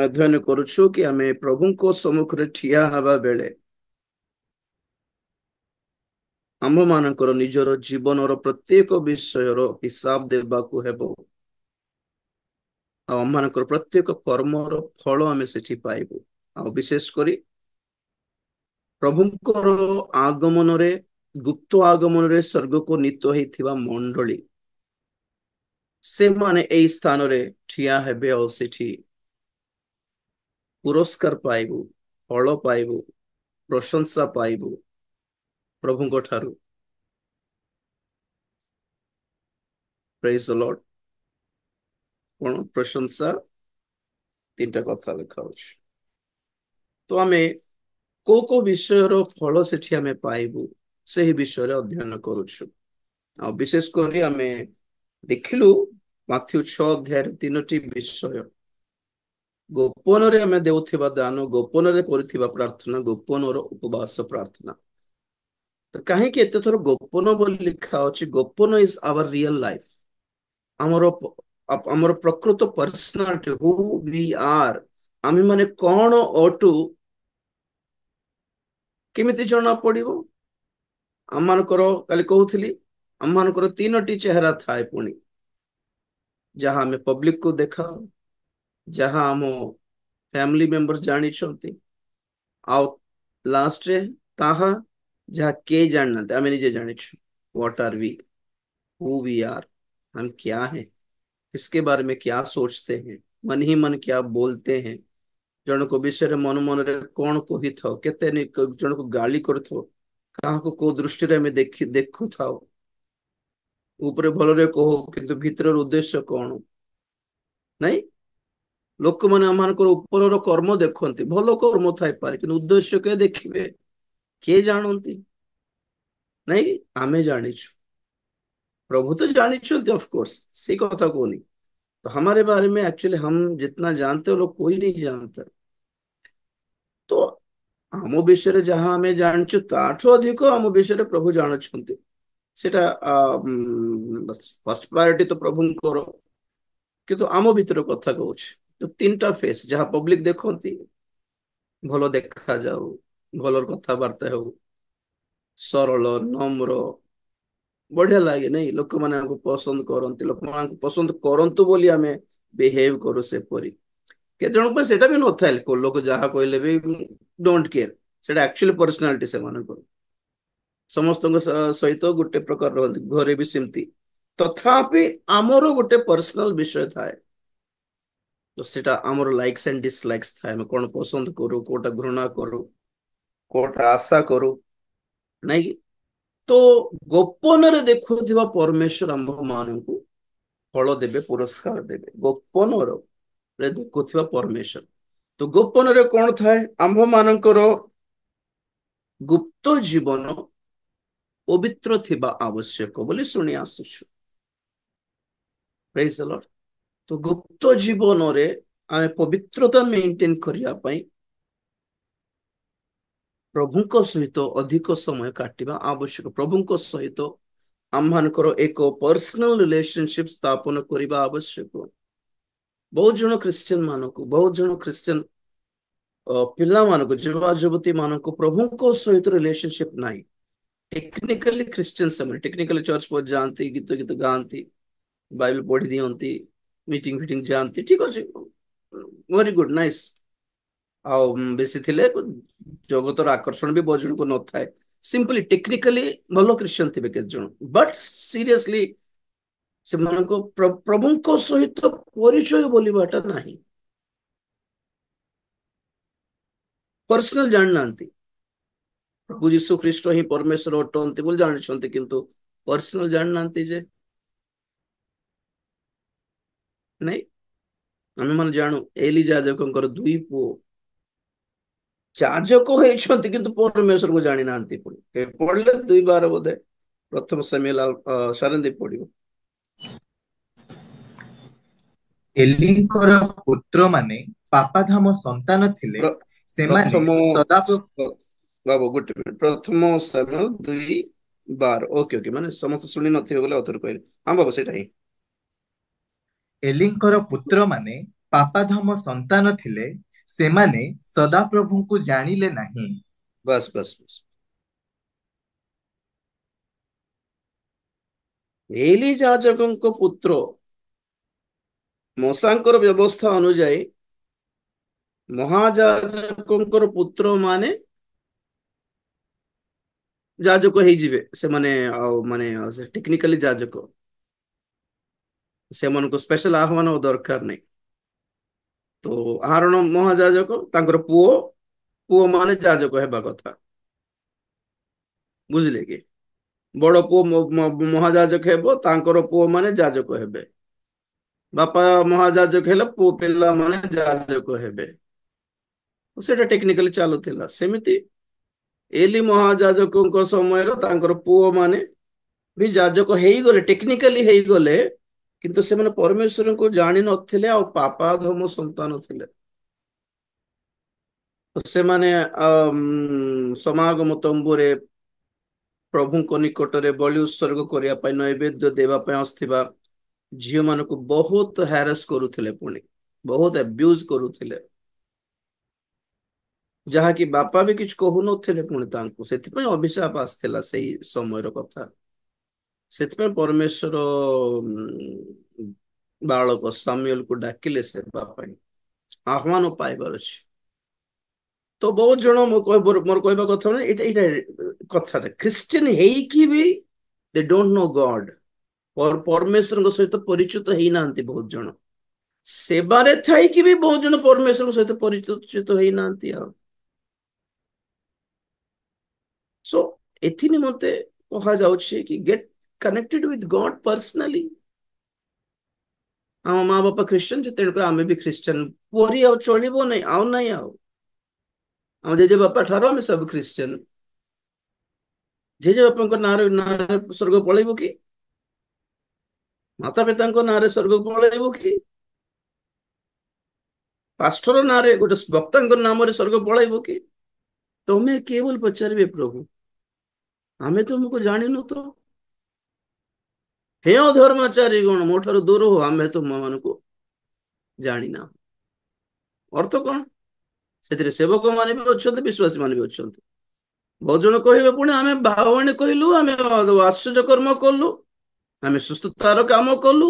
अध्ययन करुछु कि आमे प्रभु को सम्मुख रे ठिया हवा बेले आम मानकर निजर जीवन प्रत्येक विषय हिसाब देबाकू हेबो आम मानकर प्रत्येक कर्मर फल आमे सेठी पाइबु आ विशेष करी प्रभुंकर आगमन रे गुप्त आगमन रे स्वर्ग को नीत होइथिबा मंडली से माने एई स्थान रे ठिया हेबे और सेठी पुरस्कार पाइबु फल पाइबु प्रशंसा पाइबु प्रभुंक ठारू प्रेज द लॉर्ड कोन प्रशंसा तीनटा कथा लिखा अछि तो आमे को विषय रो फल सेठी आमे पाइबु सही विषय रे अध्ययन करूछु आ विशेष करी आमे देखिलु माथ्यू 6 अध्याय 3टी विषय गोपन रे आमे देउथिबा दान गोपन रे करिथिबा प्रार्थना गोपन रो उपवास प्रार्थना तो काहे कि एते थोर गोपन बोली लिखा अछि गोपन इज आवर रियल लाइफ हमरो हमरो प्रकृत पर्सनालिटी हु वी आर आमे माने कोन ओटू केमिति जणा पड़िबो आमानकर काली कहउथिली आमानकर तीनोटी चेहरा थाए पुणी जहां हमें पब्लिक को देखा जहां हम फैमिली मेंबर जानी छंती आउ लास्ट रे ताहा जहां के जानना आमे निजे जानी छु what are we who we are हम क्या हैं किसके बारे में क्या सोचते हैं मन ही मन क्या बोलते हैं जन को विषय रे मन मन रे कौन कही था केते जन को गाली करथो कहा को दृष्टि रे में देखु था ऊपर भल रे कहो किंतु भीतर उद्देश्य कौन नहीं लोक माने आमानकर ऊपर कर्म देखंती भलो कर्म थाई पारे किंतु उद्देश्य के देखिबे के जानंती नहीं आमे जानिछु प्रभु तो जानिछंती ऑफ कोर्स सी कथा कोनी तो हमारे बारे में एक्चुअली हम जितना जानते हैं लोग कोई नहीं जानता तो आम विषय जहाँ आम जाचु ताठू अधिक आम विषय प्रभु जानते सेटा फर्स्ट प्रायोरिटी तो प्रभु करो किंतु आम भीतर कथा कहूँ जो तीन टा फेस जहाँ पब्लिक देखती भल देखा जाऊ भल कथबार्ता हो सरल नम्र बढ़िया लगे नहीं लोक मैंने पसंद करती लोक पसंद करतु बोली आम बिहेव करू से परी के जन पर सेटा भी नथाइल को लोक जहाँ कहले भी डोंट केयर सेटा एक्चुअली पर्सनालिटी से मानकर समस्त सहित गोटे प्रकार रहती घरे भी सेमती तथापि आमर गोटे पर्सनल विषय थाए तो सेटा आमर लाइक्स एंड डिसलाइक्स थाए मैं कौन पसंद करू कोटा घृणा करू कोटा आशा करू नहीं तो गोपन रे देखुथिबा परमेश्वर आंभ मानकु फल देबे पुरस्कार देबे गोपन रे देखुथिबा परमेश्वर तो गोपन रे कौन थाए आंभ मानकर गुप्त जीवन पवित्र थिबा आवश्यक बोली सुनी आसुछु प्रेज द लॉर्ड तो गुप्त जीवन रे आमे पवित्रता मेंटेन करिया पई प्रभुଙ୍କ सहित अधिक समय काटिबा आवश्यक प्रभुଙ୍କ सहित आम्हानकर एक पर्सनल रिलेशनशिप स्थापन करिबा आवश्यक बहुत जन क्रिश्चियन मानक बहुत जन क्रिश्चियन पिला मानक युवा युवती मानक प्रभुଙ୍କ सहित रिलेशनशिप नाही टेक्निकली क्रिश्चियन समय टेक्निकली चर्च पर जानती गीत गीत गाती बाइबल पढ़ी दियंती मीटिंग फिटिंग जानती ठीक अच्छे वेरी गुड नाइस आउ बेसी थिले जगतर आकर्षण भी बहुत जन को न थाए सिंपली टेक्निकली भलो क्रिश्चियन थे केते जन बट सीरियसली से मानको प्रभुଙ୍କ सहित परिचय बोलिबाटा नाही पर्सनल जाननांती प्रभु यीशु ख्रीष्ट ही परमेश्वर अटंती बोल जानछंती किंतु पर्सनल जाननांती जे नहीं आमे मन जानू एली याजकंकर दुई पुओ याजक होइछंती किंतु परमेश्वर को जानि नांती पुणी पढ़ले 2 बार बोधे प्रथम शमूएल शरणी पड़िबो एलिंकर पुत्र माने पापाधाम संतान थिले सेमाने प्रथम सदा बाबू गोटे मिनिट प्रथम शमूएल 2 बार ओके ओके माने समस्त सुनी नथिबे बोले अथर कहले हां बाबू सेटा ही एलिंकर पुत्र माने ପାପାଧମ ସନ୍ତାନ ଥିଲେ, ସେମାନେ ସଦାପ୍ରଭୁଙ୍କୁ ଜାଣିଲେ ନାହିଁ। बस बस बस। ଏଲି ଯାଜକଙ୍କ ପୁତ୍ର ମଶାଙ୍କର ବ୍ୟବସ୍ଥା ଅନୁଯାୟୀ ମହାଯାଜକଙ୍କର ପୁତ୍ର ମାନେ ଯାଜକ ହେଇଯିବେ। ସେମାନେ ଆଉ ମାନେ ଟେକ୍ନିକାଲି ଯାଜକ, ସେମାନଙ୍କୁ ସ୍ପେଶାଲ ଆହ୍ୱାନ ଆଉ ଦରକାର ନାହିଁ। ତ ଆହରଣ ମହାଯାଜକ, ତାଙ୍କର ପୁଅ ପୁଅ ମାନେ ଯାଜକ ହେବା କଥା। ବୁଝିଲେ କି? ବଡ ପୁଅ ମହାଯାଜକ ହେବ, ତାଙ୍କର ପୁଅ ମାନେ ଯାଜକ ହେବେ। ବାପା ମହାଯାଜକ ହେଲେ ପୁଅ ପିଲାମାନେ ଯାଜକ ହେବେ। ସେଇଟା ଟେକ୍ନିକାଲି ଚାଲୁଥିଲା ସେମିତି। ଏଲି ମହାଯାଜକଙ୍କ ସମୟରେ ତାଙ୍କର ପୁଅ ମାନେ ବି ଯାଜକ ହେଇଗଲେ, ଟେକ୍ନିକାଲି ହେଇଗଲେ, କିନ୍ତୁ ସେମାନେ ପରମେଶ୍ୱରଙ୍କୁ ଜାଣିନଥିଲେ ଆଉ ପାପାଧମ ସନ୍ତାନ ଥିଲେ। ସେମାନେ ସମାଗମ ତମ୍ବୁରେ ପ୍ରଭୁଙ୍କ ନିକଟରେ ବଳି ଉତ୍ସର୍ଗ କରିବା ପାଇଁ, ନୈବେଦ୍ୟ ଦେବା ପାଇଁ ଆସିଥିବା ଝିଅ ମାନଙ୍କୁ ବହୁତ ହ୍ୟାରାସ କରୁଥିଲେ, ପୁଣି ବହୁତ ଆବ୍ୟୁଜ କରୁଥିଲେ, ଯାହାକି ବାପା ବି କିଛି କହୁନଥିଲେ ପୁଣି ତାଙ୍କୁ। ସେଥିପାଇଁ ଅଭିଶାପ ଆସିଥିଲା ସେଇ ସମୟର କଥା। ସେଥିପାଇଁ ପରମେଶ୍ୱର ବାଳକ ସାମୁଏଲକୁ ଡାକିଲେ ସେବା ପାଇଁ, ଆହ୍ୱାନ ପାଇବାର ଅଛି। ତ ବହୁତ ଜଣ ମୋର କହିବା କଥା ମାନେ ଏଇଟା କଥାଟା, ଖ୍ରୀଷ୍ଟିଆନ ହେଇକି ବି ଦେ ଡୋଣ୍ଟ ନୋ ଗଡ, ପରମେଶ୍ୱରଙ୍କ ସହିତ ପରିଚିତ ହେଇନାହାନ୍ତି ବହୁତ ଜଣ। ସେବାରେ ଥାଇକି ବି ବହୁତ ଜଣ ପରମେଶ୍ୱରଙ୍କ ସହିତ ପରିଚିତ ହେଇନାହାନ୍ତି। ଆଉ ସୋ ଏଥି ନିମନ୍ତେ କୁହାଯାଉଛି କି gate connected with Garh personally. ଆମ ମା ବାପା ଖ୍ରୀଷ୍ଟିଆନ, ତେଣୁକରି ଆମେ ବି ଖ୍ରୀଷ୍ଟିଆନ ପରି ଆଉ ଚଳିବ ନାହିଁ, ଆଉ ନାହିଁ। ଆଉ ଆମ ଜେଜେ ବାପା ଠାରୁ ଆମେ ସବୁ ଖ୍ରୀଷ୍ଟିଆନ। ଜେଜେ ବାପାଙ୍କ ନାଁରେ ସ୍ୱର୍ଗ ପଳେଇବ କି? ମାତା ପିତାଙ୍କ ନାଁରେ ସ୍ୱର୍ଗ ପଳେଇବ କି? ପାଷ୍ଟର ନାଁରେ, ଗୋଟେ ବକ୍ତାଙ୍କ ନାମରେ ସ୍ୱର୍ଗ ପଳେଇବ କି? ତମେ କିଏ ବୋଲି ପଚାରିବେ ପ୍ରଭୁ? ଆମେ ତୁମକୁ ଜାଣିନୁ ତ। ହେ ଅଧର୍ମାଚାରୀ ଗଣ, ମୋ ଠାରୁ ଦୂର ହୋ, ଆମେ ତୁମ ମାନଙ୍କୁ ଜାଣିନା। ଅର୍ଥ କଣ? ସେଥିରେ ସେବକ ମାନେ ବି ଅଛନ୍ତି, ବିଶ୍ୱାସୀ ମାନେ ବି ଅଛନ୍ତି। ବହୁତ ଜଣ କହିବେ ପୁଣି ଆମେ ଭାବବାଣୀ କହିଲୁ, ଆମେ ଆଶ୍ଚର୍ଯ୍ୟ କର୍ମ କଲୁ, ଆମେ ସୁସ୍ଥତାର କାମ କଲୁ,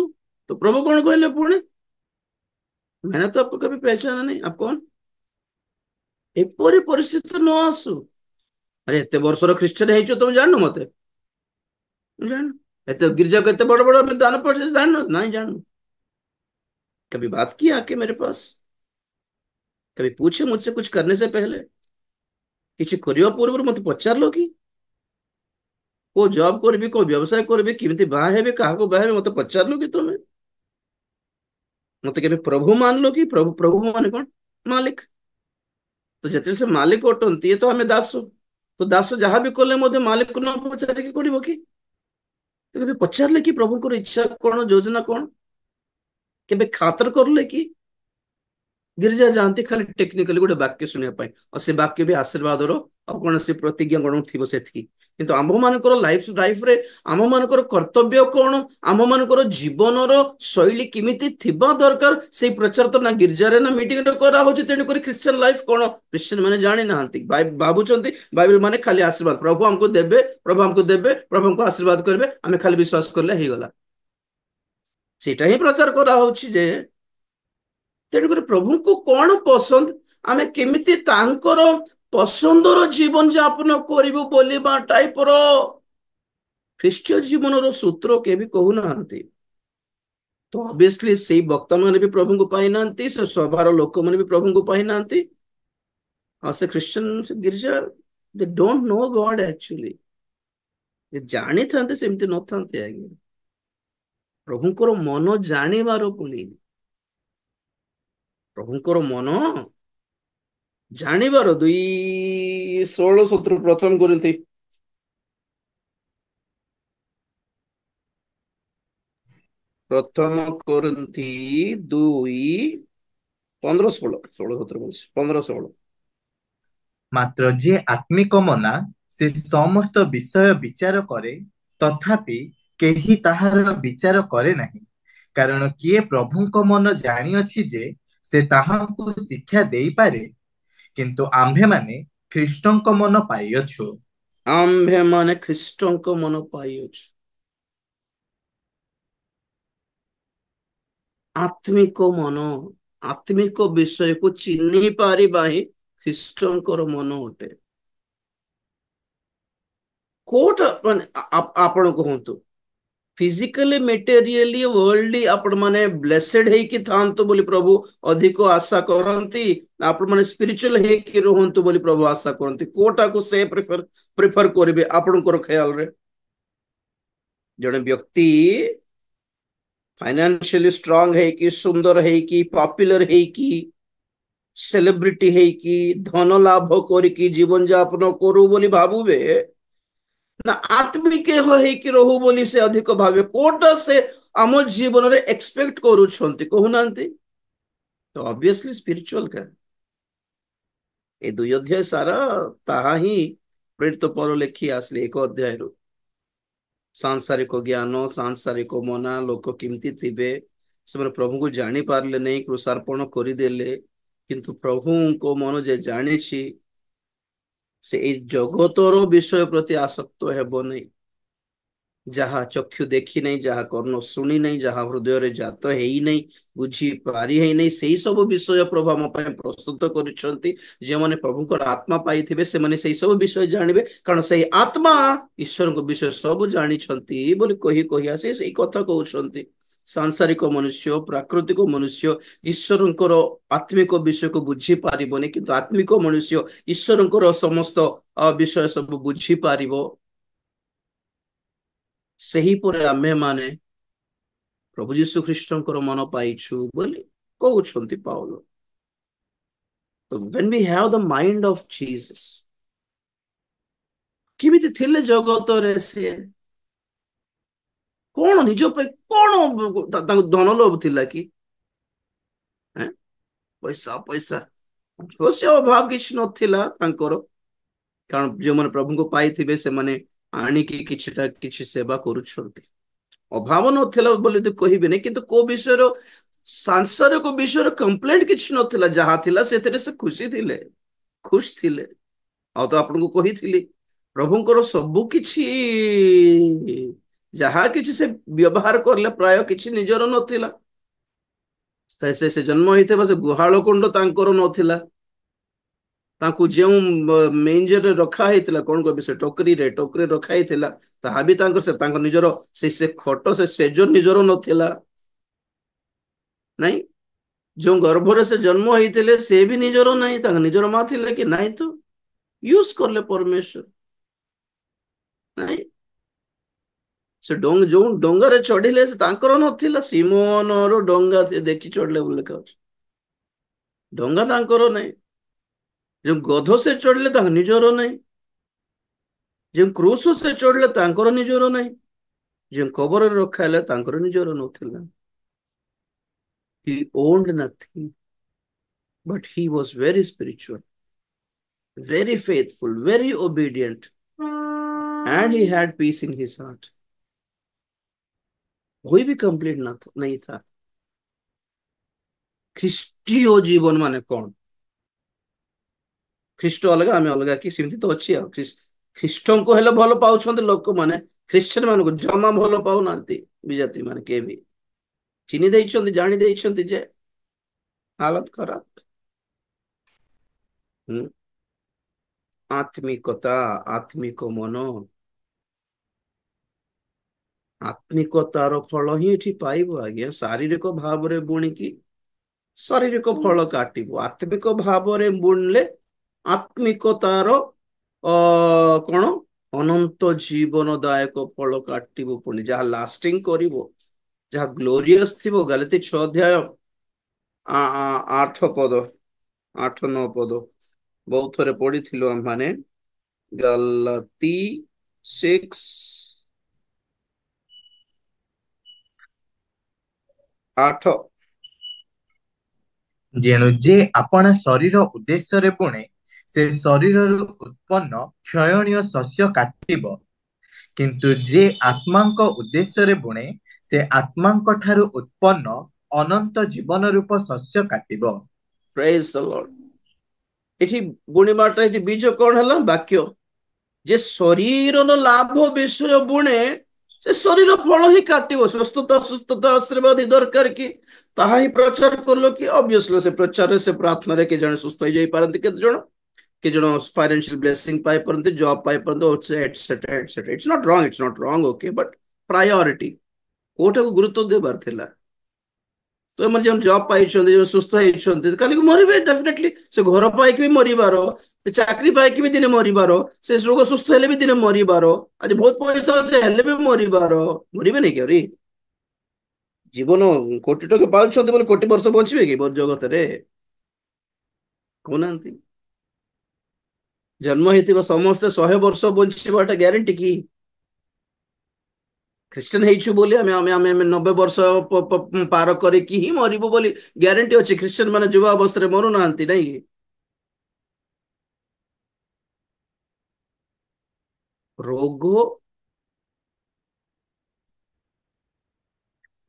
ତ ପ୍ରଭୁ କଣ କହିଲେ ପୁଣି? मैंने तो आपको कभी पहचाना नहीं, आप कौन? ଏପରି ପରିସ୍ଥିତି ନ ଆସୁ। ଆରେ ଏତେ ବର୍ଷର ଖ୍ରୀଷ୍ଟିଆନ ହେଇଛ, ତମେ ଜାଣିନ ମତେ? ଜାଣିନ? एते गिरजा को इतने बड़े बड़े में दान पड़े, जानना नहीं जानू? कभी बात की आके मेरे पास? कभी पूछे मुझसे कुछ करने से पहले? किसी କରିବା ପୂର୍ବରୁ ମତେ ପଚାରିଲ କି? କୋଉ ଜବ୍ କରିବି, କୋଉ ବ୍ୟବସାୟ କରିବି, କେମିତି ବାହା ହେବି, କାହାକୁ ବାହା ହେବି, ମତେ ପଚାରିଲ କି ତମେ? ମତେ କେବେ ପ୍ରଭୁ ମାନିଲ କି? ପ୍ରଭୁ ପ୍ରଭୁ ମାନେ କଣ? ମାଲିକ। ତ ଯେତେବେଳେ ସେ ମାଲିକ ଅଟନ୍ତି, ତ ଆମେ ଦାସ। ତ ଦାସ ଯାହା ବି କଲେ ମଧ୍ୟ ମାଲିକକୁ ନ ପଚାରିକି କରିବ କି? କେବେ ପଚାରିଲେ କି ପ୍ରଭୁଙ୍କର ଇଚ୍ଛା କଣ, ଯୋଜନା କଣ? କେବେ ଖାତର କରିଲେ କି? गिरिजा जाती खाली टेक्निकली गोटे वाक्य शुणा और से वाक्य भी आशीर्वाद और कौन से प्रतिज्ञा कौन थी से किंतु आम मानकर लाइफ लाइफ रे आम मानकर कर्तव्य कौन, आम मानकर जीवन शैली किमिति थिबा दरकार, से प्रचार तो ना गिरजारे ना मीटिंग करा होची। तेणुक क्रिश्चियन लाइफ कौन क्रिश्चियन माने जानी नांती, भावुंट बाइबल माने खाली आशीर्वाद, प्रभु हमको देबे, प्रभु हमको देबे, प्रभु हमको आशीर्वाद करेंगे, आम खाली विश्वास करले ही गला। सेटा ही प्रचार करा होची जे तेणुकर प्रभु को कौन पसंद, आमे केमिति तांकर पसंदर जीवन यापन करिबो बोलिबा टाइप रो ख्रीष्टीय जीवन रो सूत्र के भी कहू नांती। तो ऑब्वियसली सेही वक्ता माने भी प्रभु को पाई नांती, से सभार लोक माने भी प्रभु को पाई नांती। और से क्रिश्चियन से गिरजा they don't know God actually, जे जानी थांते सेमति न थांते। आगे प्रभुଙ୍କର मन जानिबार पुनी, प्रभुଙ୍କର मन ଜାଣିବାର 2:16-17 ପ୍ରଥମ କରିନ୍ତି। ପ୍ରଥମ କରିନ୍ତି 2:15-16 ମାତ୍ର ଯିଏ ଆତ୍ମିକ ମନା, ସେ ସମସ୍ତ ବିଷୟ ବିଚାର କରେ, ତଥାପି କେହି ତାହାର ବିଚାର କରେ ନାହିଁ। କାରଣ କିଏ ପ୍ରଭୁଙ୍କ ମନ ଜାଣିଅଛି ଯେ ସେ ତାହାଙ୍କୁ ଶିକ୍ଷା ଦେଇପାରେ, କିନ୍ତୁ ଆମ୍ଭେମାନେ ଖ୍ରୀଷ୍ଟଙ୍କ ମନ ପାଇଅଛୁ। ଆମ୍ଭେମାନେ ଖ୍ରୀଷ୍ଟଙ୍କ ମନ ପାଇଅଛୁ। ଆତ୍ମିକ ମନ, ଆତ୍ମିକ ବିଷୟକୁ ଚିହ୍ନି ପାରିବା ହିଁ ଖ୍ରୀଷ୍ଟଙ୍କର ମନ ଅଟେ। କୋଉଟା ମାନେ ଆପଣ କୁହନ୍ତୁ, ଫିଜିକାଲି ମେଟେରିଆଲି ୱାର୍ଲଡଲି ଆପଣ ମାନେ ବ୍ଲେସେଡ ହେଇକି ଥାଆନ୍ତୁ ବୋଲି ପ୍ରଭୁ ଅଧିକ ଆଶା କରନ୍ତି, ଆପଣ ମାନେ ସ୍ପିରିଚୁଆଲ ହେଇକି ରୁହନ୍ତୁ ବୋଲି ପ୍ରଭୁ ଆଶା କରନ୍ତି? କୋଉଟାକୁ ସେ ପ୍ରିଫର କରିବେ ଆପଣଙ୍କର ଖ୍ୟାଲରେ? ଜଣେ ବ୍ୟକ୍ତି ଫାଇନାନ୍ସିଆଲି ଷ୍ଟ୍ରଙ୍ଗ ହେଇକି, ସୁନ୍ଦର ହେଇକି, ପପୁଲାର ହେଇକି, ସେଲିବ୍ରିଟି ହେଇକି, ଧନ ଲାଭ କରିକି ଜୀବନ ଯାପନ କରୁ ବୋଲି ଭାବୁବେ, ନା ଆତ୍ମିକ ହେଇକି ରହୁ ବୋଲି ସେ ଅଧିକ ଭାବେ? କୋଉଟା ସେ ଆମ ଜୀବନରେ ଏକ୍ସପେକ୍ଟ କରୁଛନ୍ତି କହୁନାହାନ୍ତି? ତ ଅବଭିୟସଲି ସ୍ପିରିଚୁଆଲ କା ଏ ଦୁଇ ଅଧ୍ୟାୟ ସାରା ତାହା ହିଁ ପ୍ରେରିତ ପୌଲ ଲେଖି ଆସିଲେ। ଏକ ଅଧ୍ୟାୟରୁ ସାଂସାରିକ ଜ୍ଞାନ, ସାଂସାରିକ ମନା, ଲୋକ କେମିତି ଥିବେ, ସେମାନେ ପ୍ରଭୁଙ୍କୁ ଜାଣି ପାରିଲେ ନାହିଁ, କୃଷାର୍ପଣ କରିଦେଲେ। କିନ୍ତୁ ପ୍ରଭୁଙ୍କ ମନ ଯେ ଜାଣିଛି, ସେ ଏଇ ଜଗତର ବିଷୟ ପ୍ରତି ଆସକ୍ତ ହେବ ନାହିଁ। ଯାହା ଚକ୍ଷୁ ଦେଖି ନାହିଁ, ଯାହା କର୍ଣ୍ଣ ଶୁଣି ନାହିଁ, ଯାହା ହୃଦୟରେ ଜାତ ହେଇନାହିଁ, ବୁଝି ପାରି ହେଇନାହିଁ, ସେଇ ସବୁ ବିଷୟ ପ୍ରଭୁ ଆମ ପାଇଁ ପ୍ରସ୍ତୁତ କରିଛନ୍ତି। ଯେଉଁମାନେ ପ୍ରଭୁଙ୍କର ଆତ୍ମା ପାଇଥିବେ ସେମାନେ ସେଇ ସବୁ ବିଷୟ ଜାଣିବେ, କାରଣ ସେଇ ଆତ୍ମା ଈଶ୍ୱରଙ୍କ ବିଷୟ ସବୁ ଜାଣିଛନ୍ତି ବୋଲି କହି କହି ଆସି ସେଇ କଥା କହୁଛନ୍ତି। ସାଂସାରିକ ମନୁଷ୍ୟ, ପ୍ରାକୃତିକ ମନୁଷ୍ୟ ଈଶ୍ୱରଙ୍କର ଆତ୍ମିକ ବିଷୟକୁ ବୁଝି ପାରିବନି, କିନ୍ତୁ ଆତ୍ମିକ ମନୁଷ୍ୟ ଈଶ୍ୱରଙ୍କର ସମସ୍ତ ବିଷୟ ସବୁ ବୁଝିପାରିବ। ସେହିପରି ଆମ୍ଭେମାନେ ପ୍ରଭୁ ଯୀଶୁ ଖ୍ରୀଷ୍ଟଙ୍କର ମନ ପାଇଛୁ ବୋଲି କହୁଛନ୍ତି Paul. So when we have the mind of Jesus, କେମିତି ଥିଲେ ଜଗତରେ ସିଏ? କଣ ନିଜ ପାଇଁ କଣ ତାଙ୍କୁ ଧନ ଲୋଭ ଥିଲା କି? ଏଁ? ପଇସା ପଇସା ଅବଶ୍ୟ ଅଭାବ କିଛି ନଥିଲା ତାଙ୍କର, କାରଣ ଯେଉଁମାନେ ପ୍ରଭୁଙ୍କୁ ପାଇଥିବେ ସେମାନେ ଆଣିକି କିଛିଟା କିଛି ସେବା କରୁଛନ୍ତି। ଅଭାବ ନଥିଲା ବୋଲି ତ କହିବେନି, କିନ୍ତୁ କୋଉ ବିଷୟର ସାଂସାରିକ ବିଷୟରେ କମ୍ପ୍ଲେନ କିଛି ନଥିଲା। ଯାହା ଥିଲା ସେଥିରେ ସେ ଖୁସି ଥିଲେ, ଖୁସ ଥିଲେ। ଆଉ ତ ଆପଣଙ୍କୁ କହିଥିଲି, ପ୍ରଭୁଙ୍କର ସବୁ କିଛି ଯାହା କିଛି ସେ ବ୍ୟବହାର କଲେ ପ୍ରାୟ କିଛି ନିଜର ନଥିଲା। ସେ ଜନ୍ମ ହେଇଥିବା ସେ ଗୁହାଳ କୁଣ୍ଡ ତାଙ୍କର ନଥିଲା। ତାଙ୍କୁ ଯେଉଁ ମେଞ୍ଜରେ ରଖା ହେଇଥିଲା, କଣ କହିବି, ସେ ଟୋକରିରେ ରଖା ହେଇଥିଲା, ତାହା ବି ତାଙ୍କ ନିଜର ସେ ଖଟ, ସେ ସେଜ ନିଜର ନଥିଲା। ନାଇଁ, ଯୋଉ ଗର୍ଭରେ ସେ ଜନ୍ମ ହେଇଥିଲେ ସେ ବି ନିଜର ନାହିଁ। ତାଙ୍କ ନିଜର ମା ଥିଲେ କି ନାହିଁ? ତ ୟୁଜ କଲେ ପରମେଶ୍ୱର। ନାଇଁ, ସେ ଯୋଉ ଡଙ୍ଗାରେ ଚଢିଲେ ସେ ତାଙ୍କର ନଥିଲା। ସିମୋନର ଡଙ୍ଗା ସେ ଦେଖି ଚଢିଲେ ବୋଲି ଲେଖା ଅଛି। ଡଙ୍ଗା ତାଙ୍କର ନାହିଁ। ଯୋଉ ଗଧ ସେ ଚଢିଲେ ତାଙ୍କ ନିଜର ନାହିଁ। ଯେଉଁ କ୍ରୁଶ ସେ ଚଢିଲେ ତାଙ୍କର ନିଜର ନାହିଁ। ଯେଉଁ କବରରେ ରଖା ହେଲେ ତାଙ୍କର ନିଜର ନଥିଲା। He owned nothing, but he was very spiritual, very faithful, very obedient, and he had peace in his heart. कोई भी कंप्लीट ना नहीं था। ଖ୍ରୀଷ୍ଟୀୟ ଜୀବନ ମାନେ କଣ? ଖ୍ରୀଷ୍ଟ ଅଲଗା, ଆମେ ଅଲଗା କି? ସେମିତି ତ ଅଛି। ଆଉ ଖ୍ରୀଷ୍ଟଙ୍କୁ ହେଲେ ଭଲ ପାଉଛନ୍ତି ଲୋକମାନେ, ଖ୍ରୀଷ୍ଟିଆନ ମାନଙ୍କୁ ଜମା ଭଲ ପାଉନାହାନ୍ତି ବିଜାତି ମାନେ। କିଏ ବି ଚିହ୍ନି ଦେଇଛନ୍ତି, ଜାଣି ଦେଇଛନ୍ତି ଯେ ହାଲତ ଖରାପ। ହୁଁ। ଆତ୍ମିକତା, ଆତ୍ମିକ ମନ, ଆତ୍ମିକତାର ଫଳ ହିଁ ଏଠି ପାଇବ ଆଜ୍ଞା। ଶାରୀରିକ ଭାବରେ ବୁଣିକି ଶାରୀରିକ ଫଳ କାଟିବ। ଆତ୍ମିକ ଭାବରେ ବୁଣିଲେ ଆତ୍ମିକତାର କଣ, ଅନନ୍ତ ଜୀବନଦାୟକ ଫଳ କାଟିବ। ପୁଣି ଯାହା ଲାଷ୍ଟିଂ କରିବ, ଯାହା ଗ୍ଲୋରିୟସ ଥିବ। ଗାଲାତି 6 ଅଧ୍ୟାୟ 8 ପଦ, 8-9 ପଦ ବହୁତ ଥରେ ପଢିଥିଲୁ ଆମମାନେ। ଗାଲାତି 6:8। ଯେଣୁ ଯେ ଆପଣା ଶରୀର ଉଦ୍ଦେଶ୍ୟରେ ବୁଣେ, ସେ ଶରୀରରୁ ଉତ୍ପନ୍ନ କ୍ଷୟଣୀୟ ଶସ୍ୟ କାଟିବ। କିନ୍ତୁ ଯେ ଆତ୍ମାଙ୍କ ଉଦ୍ଦେଶ୍ୟରେ ବୁଣେ, ସେ ଆତ୍ମାଙ୍କ ଠାରୁ ଉତ୍ପନ୍ନ ଅନନ୍ତ ଜୀବନ ରୂପ ଶସ୍ୟ କାଟିବ। ପ୍ରେଜ୍ ଦ ଲର୍ଡ। ଏଠି ବୁଣିବାଟା ଏଠି ବୀଜ କଣ ହେଲା? ବାକ୍ୟ। ଯେ ଶରୀରର ଲାଭ ବିଷୟ ବୁଣେ ସେ ଶରୀର ଫଳ ହିଁ କାଟିବ। ସୁସ୍ଥତା ସୁସ୍ଥତା ଆଶୀର୍ବାଦ ହିଁ ଦରକାର କି ତାହା ହିଁ ପ୍ରଚାର କଲ କି ଅବଭିୟସଲି ସେ ପ୍ରଚାରରେ ସେ ପ୍ରାର୍ଥନାରେ କି ଜଣେ ସୁସ୍ଥ ହେଇଯାଇ ପାରନ୍ତି, କେତେ ଜଣ କି ଜଣ ଫାଇନାନ୍ସିଆଲ ବ୍ଲେସିଂ ପାଇପାରନ୍ତି, ଜବ୍ ପାଇପାରନ୍ତି, ଏଟସେଟ୍ରା ଏଟସେଟ୍ରା। ଇଟ୍ସ ନଟ୍ ରଙ୍ଗ ଓକେ, ବଟ୍ ପ୍ରାୟୋରିଟି କୋଉଟାକୁ ଗୁରୁତ୍ୱ ଦେବାର ଥିଲା। ତ ଏମାନେ ଯେଉଁ ଜବ୍ ପାଇଛନ୍ତି, ଯେଉଁ ସୁସ୍ଥ ହେଇଛନ୍ତି, କାଲିକୁ ମରିବେ ଡେଫିନେଟଲି। ସେ ଘର ପାଇକି ବି ମରିବାର, ସେ ଚାକିରି ପାଇକି ବି ଦିନେ ମରିବାର, ସେ ରୋଗ ସୁସ୍ଥ ହେଲେ ବି ଦିନେ ମରିବାର, ଆଜି ବହୁତ ପଇସା ଅଛି ହେଲେ ବି ମରିବାର। ମରିବେନି କି ଆହୁରି? ଜୀବନ କୋଟି ଟଙ୍କା ପାଉଛନ୍ତି ବୋଲି କୋଟି ବର୍ଷ ବଞ୍ଚିବେ କି ଜଗତରେ? କହୁନାହାନ୍ତି। ଜନ୍ମ ହେଇଥିବା ସମସ୍ତେ 100 ବର୍ଷ ବଞ୍ଚିବାଟା ଗ୍ୟାରେଣ୍ଟି କି? ଖ୍ରୀଷ୍ଟିଆନ ହେଇଛୁ ବୋଲି ଆମେ 90 ବର୍ଷ ପାର କରିକି ହିଁ ମରିବୁ ବୋଲି ଗ୍ୟାରେଣ୍ଟି ଅଛି? ଖ୍ରୀଷ୍ଟିଆନ ମାନେ ଯୁବା ଅବସ୍ଥାରେ ମରୁନାହାନ୍ତି ନାଇଁ କି? ରୋଗ,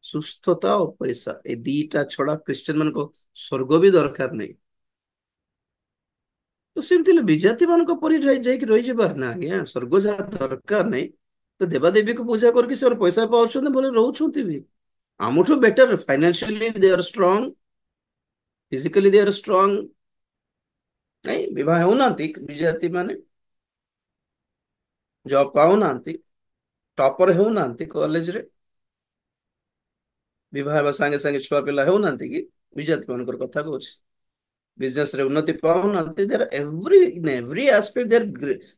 ସୁସ୍ଥତା ଓ ପଇସା, ଏ ଦିଟା ଛଡା ଖ୍ରୀଷ୍ଟିଆନ ମାନଙ୍କ ସ୍ୱର୍ଗ ବି ଦରକାର ନାହିଁ। ତ ସେମିତି ହେଲେ ବିଜାତି ମାନଙ୍କ ପରି ଯାଇକି ରହିଯିବାର ନା ଆଜ୍ଞା। ସ୍ୱର୍ଗ ଯାହା ଦରକାର ନାହିଁ, ତ ଦେବାଦେବୀକୁ ପୂଜା କରିକି ସେମାନେ ପଇସା ପାଉଛନ୍ତି, ଭଲ ରହୁଛନ୍ତି ବି। ଆମଠୁ ବେଟର ଫାଇନାନ୍ସିଆଲି ଦେ ଆର ଷ୍ଟ୍ରଙ୍ଗ, ଫିଜିକାଲି ଦେ ଆର ଷ୍ଟ୍ରଙ୍ଗ। ନାଇଁ, ବିବାହ ହେଉନାହାନ୍ତି ବିଜାତି ମାନେ, ଜବ୍ ପାଉନାହାନ୍ତି, ଟପର ହେଉନାହାନ୍ତି କଲେଜରେ, ବିବାହ ହେବା ସାଙ୍ଗେ ସାଙ୍ଗେ ଛୁଆ ପିଲା ହେଉନାହାନ୍ତି କି? ବିଜାତି ମାନଙ୍କର କଥା କହୁଛି। ବିଜନେସ ରେ ଉନ୍ନତି ପାଉନାହାନ୍ତି। They're every in every aspect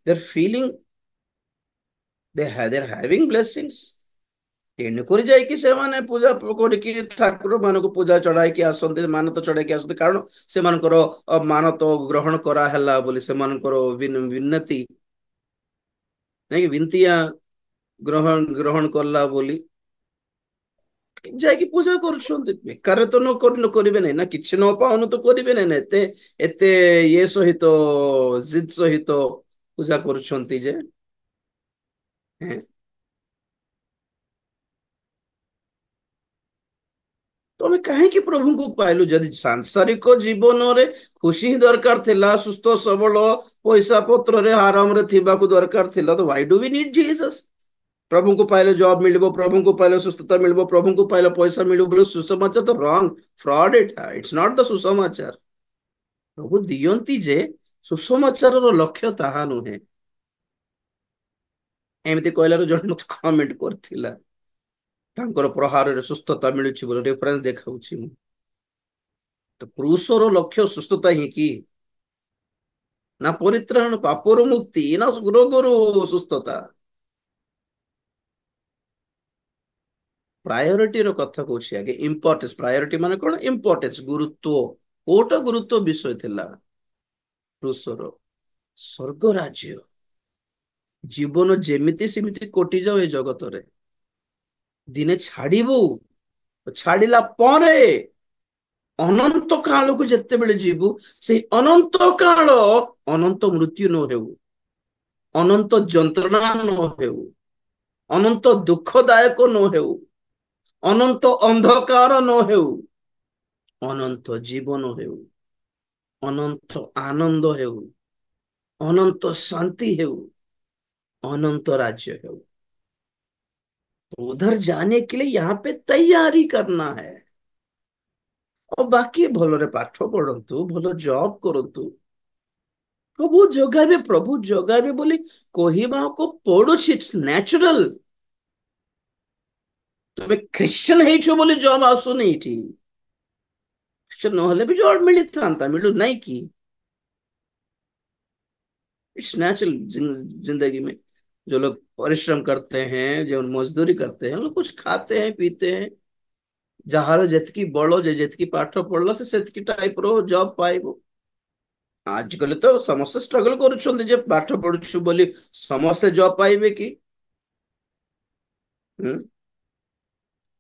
they're feeling they're having blessings. ତେଣୁକରି ଯାଇକି ସେମାନେ ପୂଜା କରିକି ଠାକୁର ମାନଙ୍କୁ ପୂଜା ଚଢାଇକି ଆସନ୍ତି, ମାନତ ଚଢାଇକି ଆସନ୍ତି, କାରଣ ସେମାନଙ୍କର ମାନତ ଗ୍ରହଣ କରାହେଲା ବୋଲି, ସେମାନଙ୍କର ବିନତି ନାଇଁକି ବିନ୍ତିଆ ଗ୍ରହଣ କଲା ବୋଲି ଯାଇକି ପୂଜା କରୁଛନ୍ତି। ବେକାର ତ କରିବେ ନାହିଁ ନା, କିଛି ନ ପାଉନ ତ କରିବେ ନାହିଁ ନା। ଏତେ ଏତେ ଇଏ ସହିତ ଜିଦ୍ ସହିତ ପୂଜା କରୁଛନ୍ତି ଯେ ହେଁ। ତମେ କାହିଁକି ପ୍ରଭୁଙ୍କୁ ପାଇଲୁ? ଯଦି ସାଂସାରିକ ଜୀବନରେ ଖୁସି ହିଁ ଦରକାର ଥିଲା, ସୁସ୍ଥ ସବଳ ପଇସା ପତ୍ରରେ ଆରାମରେ ଥିବାକୁ ଦରକାର ଥିଲା, ତ why do we need Jesus? ପ୍ରଭୁଙ୍କୁ ପାଇଲେ ଜବ୍ ମିଳିବ, ପ୍ରଭୁଙ୍କୁ ପାଇଲେ ସୁସ୍ଥତା ମିଳିବ, ପ୍ରଭୁଙ୍କୁ ପାଇଲେ ପଇସା ମିଳିବ ବୋଲି ସୁସମାଚାର ତ ରଙ୍ଗ, ଫ୍ରଡ। ଏଟା ଇଟ୍ସ ନଟ୍ ଦ ସୁସମାଚାର। ପ୍ରଭୁ ଦିଅନ୍ତି ଯେ ସୁସମାଚାରର ଲକ୍ଷ୍ୟ ତାହା ନୁହେଁ। ଏମିତି କହିଲାରୁ ଜଣେ ମତେ କମେଣ୍ଟ କରିଥିଲା, ତାଙ୍କର ପ୍ରହାରରେ ସୁସ୍ଥତା ମିଳୁଛି ବୋଲି ରେଫରେନ୍ସ ଦେଖାଉଛି ମୁଁ। ତ ପୁରୁଷର ଲକ୍ଷ୍ୟ ସୁସ୍ଥତା ହିଁ କି? ନା ପରିତ୍ରାଣ, ପାପରୁ ମୁକ୍ତି, ନା ରୋଗରୁ ସୁସ୍ଥତା? ପ୍ରାୟୋରିଟିର କଥା କହୁଛି ଆଜ୍ଞା, ଇମ୍ପୋର୍ଟାନ୍ସ। ପ୍ରାୟୋରିଟି ମାନେ କଣ? ଇମ୍ପୋର୍ଟାନ୍ସ, ଗୁରୁତ୍ୱ। କୋଉଟା ଗୁରୁତ୍ୱ ବିଷୟ ଥିଲା ପୁରୁଷର? ସ୍ୱର୍ଗ ରାଜ୍ୟ। ଜୀବନ ଯେମିତି ସେମିତି କଟିଯାଉ ଏ ଜଗତରେ, ଦିନେ ଛାଡିବୁ। ଛାଡିଲା ପରେ ଅନନ୍ତ କାଳକୁ ଯେତେବେଳେ ଯିବୁ, ସେଇ ଅନନ୍ତ କାଳ ଅନନ୍ତ ମୃତ୍ୟୁ ନ ହେଉ, ଅନନ୍ତ ଯନ୍ତ୍ରଣା ନ ହେଉ, ଅନନ୍ତ ଦୁଃଖଦାୟକ ନ ହେଉ, ଅନନ୍ତ ଅନ୍ଧକାର ନ ହେଉ, ଅନନ୍ତ ଜୀବନ ହେଉ, ଅନନ୍ତ ଆନନ୍ଦ ହେଉ, ଅନନ୍ତ शांति हेउ, अनंत राज्य हेउ। तो उधर जाने के लिए यहाँ पे तैयारी करना है। और बाकी भलरे पाठ पढ़ंतु, भल जॉब करंतु, प्रभु जगाबे, प्रभु जगाबे बोली कहवाको पड़ुछि। It's natural. तबे ख्रिश्चियन ହେଇଛୁ ବୋଲି ଜବ୍ ଆସୁନି ଏଠି। ଖ୍ରିଶ୍ଚିयन ନହେଲେ ବି ଜବ୍ ମିଳିଥାନ୍ତା, ମିଳୁ ନାହିଁ କି? It's natural. जिंदगी में जो लोग परिश्रम करते हैं, जो मजदूरी करते हैं, लोग कुछ खाते हैं, पीते हैं। ଯାହାର ଯେତିକି ବଳ, ଯେ ଯେତିକି ପାଠ ପଢିଲା ସେ ସେତିକି ଟାଇପ ର ଜବ୍ ପାଇବ। ଆଜିକାଲି ତ ସମସ୍ତେ ଷ୍ଟ୍ରଗଲ କରୁଛନ୍ତି ଯେ ପାଠ ପଢୁଛୁ ବୋଲି ସମସ୍ତେ ଜବ୍ ପାଇବେ କି? ହୁଁ?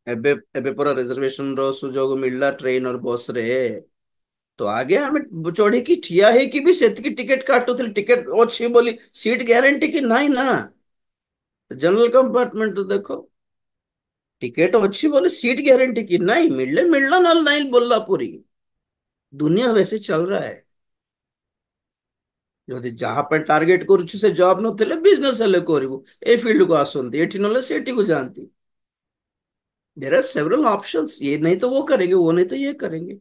ଏବେ ଏବେ ପରା ରିଜର୍ଭେସନ ର ସୁଯୋଗ ମିଳିଲା ଟ୍ରେନ और ବସ ରେ। ତ ଆଗେ ଆମେ ଚଢିକି ଠିଆ ହେଇକି ବି ସେତିକି ଟିକେଟ କାଟୁଥିଲେ, ଟିକେଟ ଅଛି ବୋଲି ସିଟ୍ ଗ୍ୟାରେଣ୍ଟି କି ନାହିଁ ନା। जनरल कंपार्टमेंट देखो, टिकेट अच्छी बोले सीट गारंटी की नहीं मिलले मिलना ना नहीं बोलला पूरी दुनिया वैसे चल रहा है ଯଦି ଯାହା ପାଇଁ ଟାର୍ଗେଟ କରୁଛୁ ସେ ଜବ ନଥିଲେ ବିଜନେସ ହେଲେ କରିବୁ ଏ ଫିଲ୍ଡ କୁ ଆସନ୍ତି ଏଠି ନହେଲେ ସେଠିକୁ ଯାଆନ୍ତି देर आर सेवरल ऑप्शंस ये नहीं तो वो करेंगे वो नहीं तो ये करेंगे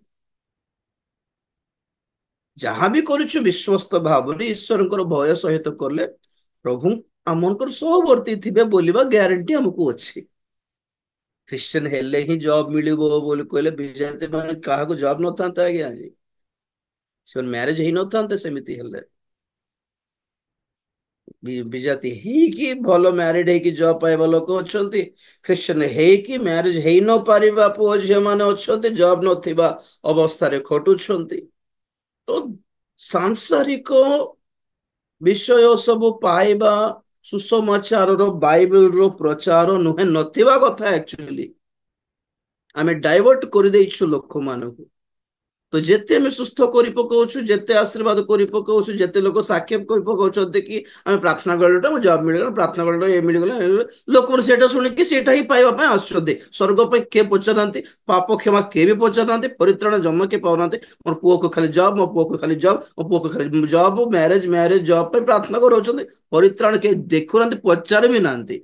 ଯାହା ବି କରୁଛୁ ବିଶ୍ୱସ୍ତ ଭାବରେ ଈଶ୍ୱରଙ୍କର ଭୟ ସହିତ କଲେ ପ୍ରଭୁ ଆମଙ୍କର ସହବର୍ତ୍ତୀ ଥିବେ ବୋଲିବା ଗ୍ୟାରେଣ୍ଟି ଆମକୁ ଅଛି ଖ୍ରୀଷ୍ଟିଆନ ହେଲେ ହିଁ ଜବ ମିଳିବ ବୋଲି କହିଲେ ବିଜାତି ମାନେ କାହାକୁ ଜବ ନଥାନ୍ତା ଆଜ୍ଞା ଆଜି ସେମାନେ ମ୍ୟାରେଜ ହେଇନଥାନ୍ତେ ସେମିତି ହେଲେ ବିଜାତି ହେଇକି ଭଲ ମ୍ୟାରିଡ ହେଇକି ଜବ ପାଇବା ଲୋକ ଅଛନ୍ତି ଖ୍ରୀଷ୍ଟିଆନ ହେଇକି ମ୍ୟାରେଜ ହେଇ ନ ପାରିବା ପୁଅ ଝିଅ ମାନେ ଅଛନ୍ତି ଜବ ନଥିବା ଅବସ୍ଥାରେ ଖଟୁଛନ୍ତି ତ ସାଂସାରିକ ବିଷୟ ସବୁ ପାଇବା ସୁସମାଚାରର ବାଇବେଲର ପ୍ରଚାର ନୁହେଁ ନଥିବା କଥା ଆକ୍ଚୁଆଲି ଆମେ ଡାଇଭର୍ଟ କରିଦେଇଛୁ ଲୋକମାନଙ୍କୁ ତ ଯେତେ ଆମେ ସୁସ୍ଥ କରି ପକଉଛୁ ଯେତେ ଆଶୀର୍ବାଦ କରି ପକଉଛୁ ଯେତେ ଲୋକ ସାକ୍ଷେପ କରି ପକଉଛନ୍ତି କି ଆମେ ପ୍ରାର୍ଥନା କଲାଟା ମୋ ଜବ ମିଳିଗଲା ପ୍ରାର୍ଥନା କଲାଟା ଏ ମିଳିଗଲା ଲୋକମାନେ ସେଇଟା ଶୁଣିକି ସେଇଟା ହିଁ ପାଇବା ପାଇଁ ଆସୁଛନ୍ତି ସ୍ୱର୍ଗ ପାଇଁ କିଏ ପଚାରୁନାହାନ୍ତି ପାପ କ୍ଷମା କିଏ ବି ପଚାରୁନାହାନ୍ତି ପରିତ୍ରାଣ ଜମା କିଏ ପାଉନାହାନ୍ତି ମୋର ପୁଅକୁ ଖାଲି ଜବ ମୋ ପୁଅକୁ ଖାଲି ଜବ ମୋ ପୁଅକୁ ଖାଲି ଜବ ମ୍ୟାରେଜ ମ୍ୟାରେଜ ଜବ ପାଇଁ ପ୍ରାର୍ଥନା କରୁଛନ୍ତି ପରିତ୍ରାଣ କିଏ ଦେଖୁନାହାନ୍ତି ପଚାରି ବି ନାହାନ୍ତି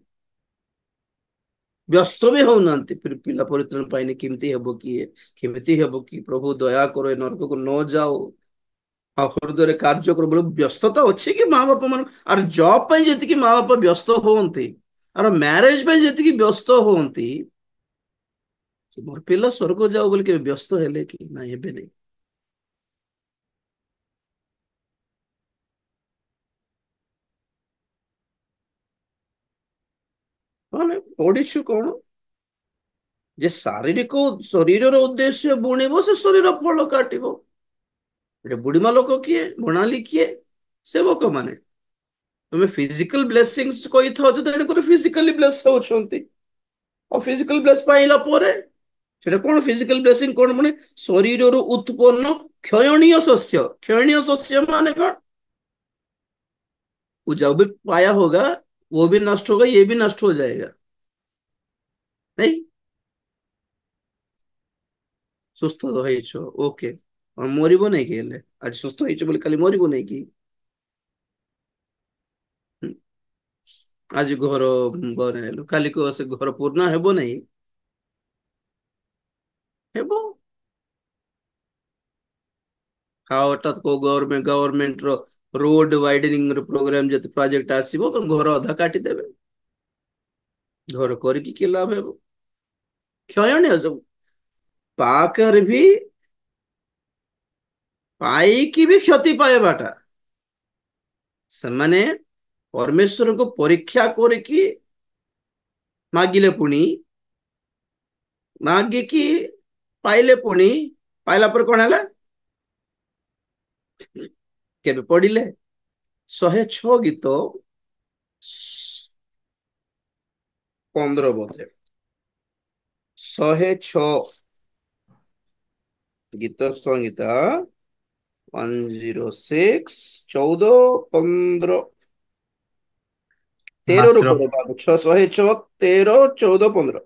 ବ୍ୟସ୍ତ ବି ହଉନାହାନ୍ତି ପିଲା ପରିତ୍ରାଣ ପାଇନି କେମିତି ହେବ କିଏ କେମିତି ହେବ କି ପ୍ରଭୁ ଦୟା କର ଏ ନରକକୁ ନ ଯାଉ ଆଉ ହୃଦୟରେ କାର୍ଯ୍ୟ କର ବୋଲେ ବ୍ୟସ୍ତତା ଅଛି କି ମା ବାପା ମାନ ଆର ଜବ ପାଇଁ ଯେତିକି ମା ବାପା ବ୍ୟସ୍ତ ହୁଅନ୍ତି ଆର ମ୍ୟାରେଜ ପାଇଁ ଯେତିକି ବ୍ୟସ୍ତ ହୁଅନ୍ତି ମୋର ପିଲା ସ୍ୱର୍ଗ ଯାଉ ବୋଲି କେବେ ବ୍ୟସ୍ତ ହେଲେ କି ନା ଏବେ ନାଇଁ ମାନେ ପଢିଛୁ କଣ ଯେ ଶାରୀରିକ ଶରୀରର ଉଦ୍ଦେଶ୍ୟ ବୁଣିବ ସେ ଶରୀର ଫଳ କାଟିବ ଏଟେ ବୁଢୀମା ଲୋକ କିଏ ବଣାଲି କିଏ ସେବକ ମାନେ ତୁମେ ଫିଜିକାଲ ବ୍ଲେସିଂସ କହିଥାଉଛ ତେଣୁକରି ଫିଜିକାଲି ବ୍ଲେସ ହଉଛନ୍ତି ଆଉ ଫିଜିକାଲ ବ୍ଲେସ ପାଇଲା ପରେ ସେଟା କଣ ଫିଜିକାଲ ବ୍ଲେସିଂ କଣ ମାନେ ଶରୀରରୁ ଉତ୍ପନ୍ନ क्षयणीय शस्य माने कौन वो जब भी पाया होगा वो भी नष्ट होगा ये भी नष्ट हो जाएगा नहीं ସୁସ୍ଥ ତ ହେଇଛ ଓକେ ମରିବ ନାଇଁ କି ହେଲେ ଆଜି ସୁସ୍ଥ ହେଇଛ ବୋଲି କାଲି ମରିବ ନାଇଁ କି ଆଜି ଘର ବନେଇଲୁ କାଲି କୁ ସେ ଘର ପୂର୍ଣ୍ଣ ହେବ ନାଇଁ ହେବ ଆଉ ହଠାତ୍ କୋଉ ଗଭର୍ଣମେଣ୍ଟ ର ରୋଡ ୱାଇଡନିଂ ର ପ୍ରୋଗ୍ରାମ ଯେତେ ପ୍ରୋଜେକ୍ଟ ଆସିବ ତ ଘର ଅଧା କାଟିଦେବେ ଘର କରିକି କି ଲାଭ ହେବ କ୍ଷୟଣୀୟ ସବୁ ପାକରେ ବି ପାଇକି ବି କ୍ଷତି ପାଇବାଟା ସେମାନେ ପରମେଶ୍ୱରଙ୍କୁ ପରୀକ୍ଷା କରିକି ମାଗିଲେ ପୁଣି ମାଗିକି ପାଇଲେ ପୁଣି ପାଇଲା ପରେ କଣ ହେଲା କେବେ ପଢିଲେ 106 ଗୀତ 15 ବୋଧେ 106 ଗୀତ ସଂହିତା 106 14 15 13 ରୁ ମାତ୍ର ପଢ ବାବୁ 106 13 14 15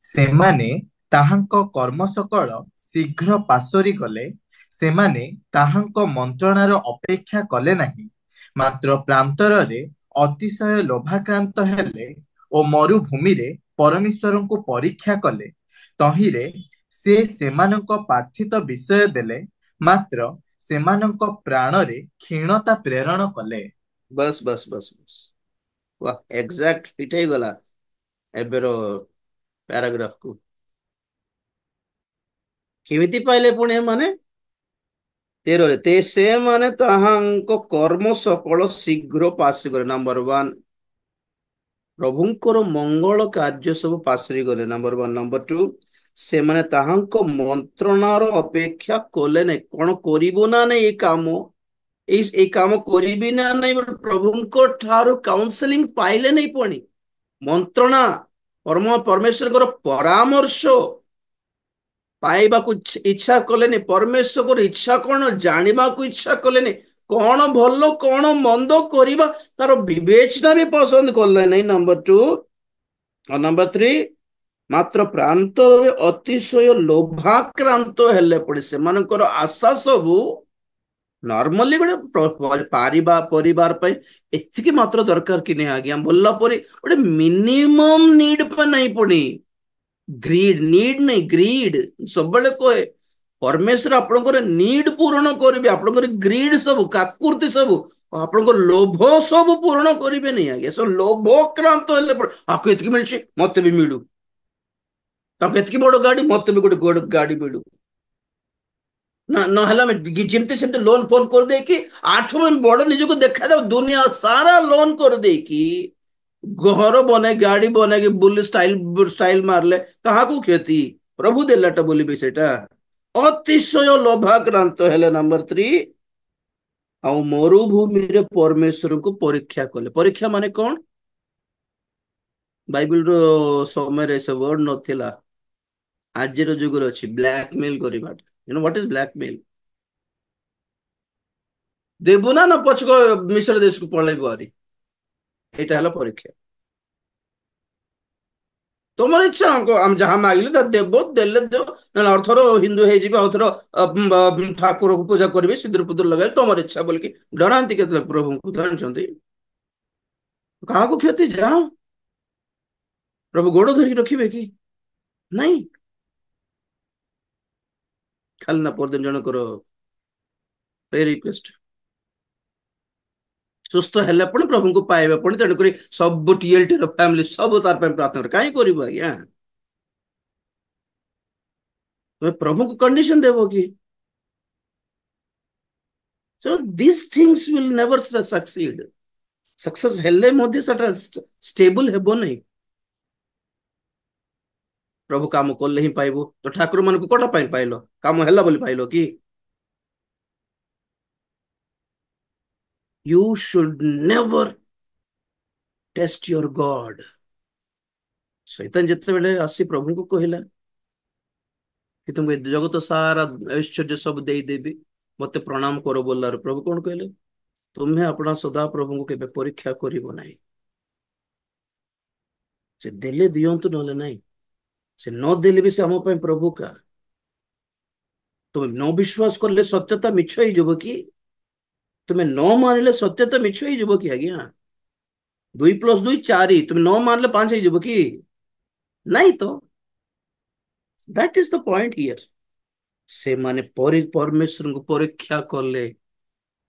ସେମାନେ ତାହାଙ୍କ କର୍ମ ସକଳ ଶୀଘ୍ର ପାସୋରି ଗଲେ ସେମାନେ ତାହାଙ୍କ ମନ୍ତ୍ରଣାର ଅପେକ୍ଷା କଲେ ନାହିଁ ମାତ୍ର ପ୍ରାନ୍ତରରେ ଅତିଶୟ ଲୋଭାକ୍ରାନ୍ତ ହେଲେ ଓ ମରୁଭୂମିରେ ପରମେଶ୍ୱରଙ୍କୁ ପରୀକ୍ଷା କଲେ ତହିଁରେ ସେ ସେମାନଙ୍କ ପ୍ରାର୍ଥିତ ବିଷୟ ଦେଲେ ମାତ୍ର ସେମାନଙ୍କ ପ୍ରାଣରେ କ୍ଷୀଣତା ପ୍ରେରଣ କଲେ। बस बस बस बस वाह एग्जैक्ट फिट ହେଇଗଲା ଏବେର ପ୍ୟାରାଗ୍ରାଫ କୁ କେମିତି ପାଇଲେ ପୁଣି ଏମାନେ 13 ରେ ସେମାନେ ତାହାଙ୍କ କର୍ମ ସକଳ ଶୀଘ୍ର ପାସ କଲେ ନମ୍ବର 1 ପ୍ରଭୁଙ୍କର ମଙ୍ଗଳ କାର୍ଯ୍ୟ ସବୁ ପାସରି ଗଲେ ନମ୍ବର 1 ନମ୍ବର 2 ସେମାନେ ତାହାଙ୍କ ମନ୍ତ୍ରଣାର ଅପେକ୍ଷା କଲେ ନାହିଁ କଣ କରିବୁ ନା ନାଇଁ ଏ କାମ ଏଇ କାମ କରିବି ନା ନାଇଁ ପ୍ରଭୁଙ୍କ ଠାରୁ କାଉନସେଲିଂ ପାଇଲେ ନାହିଁ ପୁଣି ମନ୍ତ୍ରଣା ପରମେଶ୍ୱରଙ୍କର ପରାମର୍ଶ ପାଇବାକୁ ଇଚ୍ଛା କଲେନି ପରମେଶ୍ୱରଙ୍କର ଇଚ୍ଛା କଣ ଜାଣିବାକୁ ଇଚ୍ଛା କଲେନି କଣ ଭଲ କଣ ମନ୍ଦ କରିବା ତାର ବିବେଚନା ବି ପସନ୍ଦ କଲେ ନାହିଁ ନମ୍ବର 2 और नंबर थ्री, मात्र प्रांतरे अतिशय लोभाक्रांत हेले पड़े से आशा सबू नॉर्मली गोटे परिवार पे एतिकी मात्र दरकार कि नहीं आज्ञा बोलला परी गोटे मिनिमम नीड पे नहीं पुणी ग्रीड नीड नहीं ग्रीड सब कहे परमेश्वर आपणकर नीड पूरण करेंगे आपणकर ग्रीड सब काकुर्ति सब आपणकर लोभ सब पूरण करेंगे नहीं आज्ञा सब लोभक्रांत हेले आपको एतिकी मिलଛି मत भी मिलू ତାକୁ ଏତିକି ବଡ ଗାଡି ମତେ ବି ଗୋଟେ ଗାଡି ମିଳୁ ନା ନହେଲେ ଆମେ ଯେମିତି ସେମିତି ଲୋନ ଫୋନ କରିଦେଇକି ଆଠୁ ବଡ ନିଜକୁ ଦେଖାଯାଉ ଦୁନିଆ ସାରା ଲୋନ କରିଦେଇକି ଘର ବନେଇ ଗାଡି ବନେଇକି ବୁଲି ଷ୍ଟାଇଲ ଷ୍ଟାଇଲ ମାରିଲେ କାହାକୁ କ୍ଷତି ପ୍ରଭୁ ଦେଲାଟା ବୋଲିବି ସେଇଟା ଅତିଶୟ ଲୋଭାକ୍ରାନ୍ତ ହେଲେ ନମ୍ବର ଥ୍ରୀ ଆଉ ମରୁଭୂମିରେ ପରମେଶ୍ୱରଙ୍କୁ ପରୀକ୍ଷା କଲେ ପରୀକ୍ଷା ମାନେ କଣ ବାଇବଲର ସମୟରେ ସେ ୱାର୍ଡ ନଥିଲା ଆଜିର ଯୁଗରେ ଅଛି ବ୍ଲାକମେଲ କରିବା you know what is blackmail ଦେବୁ ନା ପଛକ ମିଶ୍ର ଦେଶକୁ ପଳେଇବୁ ଆରି ଏଇଟା ହେଲା ପରୀକ୍ଷା তোমার ইচ্ছা আমি যাহা মাগিলে তা দেব দেলে দেব না অর্থর হিন্দু ହେଇଯିବେ ଅର୍ଥର ଠାକୁରକୁ ପୂଜା କରିବେ ସିନ୍ଦୁର ପୁଦୁର ଲଗାଇବେ ତମର ଇଚ୍ଛା ବୋଲିକି ଡରାନ୍ତି କେତେ ପ୍ରଭୁଙ୍କୁ ଜାଣିଛନ୍ତି କାହାକୁ କ୍ଷତି ଯାଅ ପ୍ରଭୁ ଗୋଡ ଧରିକି ରଖିବେ କି ନାଇଁ ଖାଲି ନା ପରଦିନ ଜଣଙ୍କର ରିକ୍ୱେଷ୍ଟ ସୁସ୍ଥ ହେଲେ ପୁଣି ପ୍ରଭୁଙ୍କୁ ପାଇବେ ପୁଣି ତେଣୁକରି ସବୁ ଟିଏଲଟି ର ଫ୍ୟାମିଲି ସବୁ ତାର ପାଇଁ ପ୍ରାର୍ଥନା କରେ କାହିଁ କରିବୁ ଆଜ୍ଞା ତମେ ପ୍ରଭୁଙ୍କୁ କଣ୍ଡିସନ ଦେବ କି so these things will never succeed success हेले मध्य सेटा स्टेबल हेबो नहीं प्रभु काम कले ही पाइबो तो ठाकुर मन को कोटा पाइ पाइलो काम हेला बोली पाइलो कि you should never test your god शैतान जिते बेले आसी प्रभु को कहला कि तुमको जगत सारा ऐश्वर्य सब दे देबी मते प्रणाम करो बोलार प्रभु कौन कहले तुम्हें अपना सदा प्रभु को केबे परीक्षा करिवो नहीं से देले दियंतु नले नहीं से न देले भी से हम ପାଇଁ प्रभु का तुम न विश्वास करले सत्यता मिछ ही जब कि तुम्हें न मानिले सत्यता मिछ ही जब कि आज्ञा 2+2 4 तुम न मानले 5 ही जब कि नहीं तो that is the point here से माने परमेश्वर को परीक्षा करले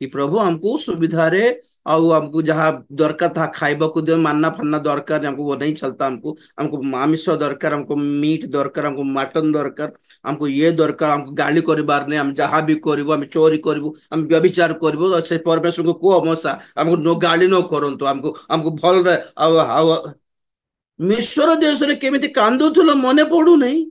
कि प्रभु हमको सुविधा रे आउ हमको जहाँ दरकार था खाइबा को दे मानना फन्ना दरकार हमको वो नहीं चलता हमको हमको मांस दरकार हमको मीट दरकार हमको मटन दरकार हमको ये दरकार हमको गाली करिबार नहीं हम जहाँ भी करिबो हम चोरी करिबो हम व्यभिचार करिबो से परमेश्वर को अमसा हमको नो गाली नो करंतु हमको हमको भल रे आउ मिश्र देश रे केमिति कांदुथलो मने पड़ू नहीं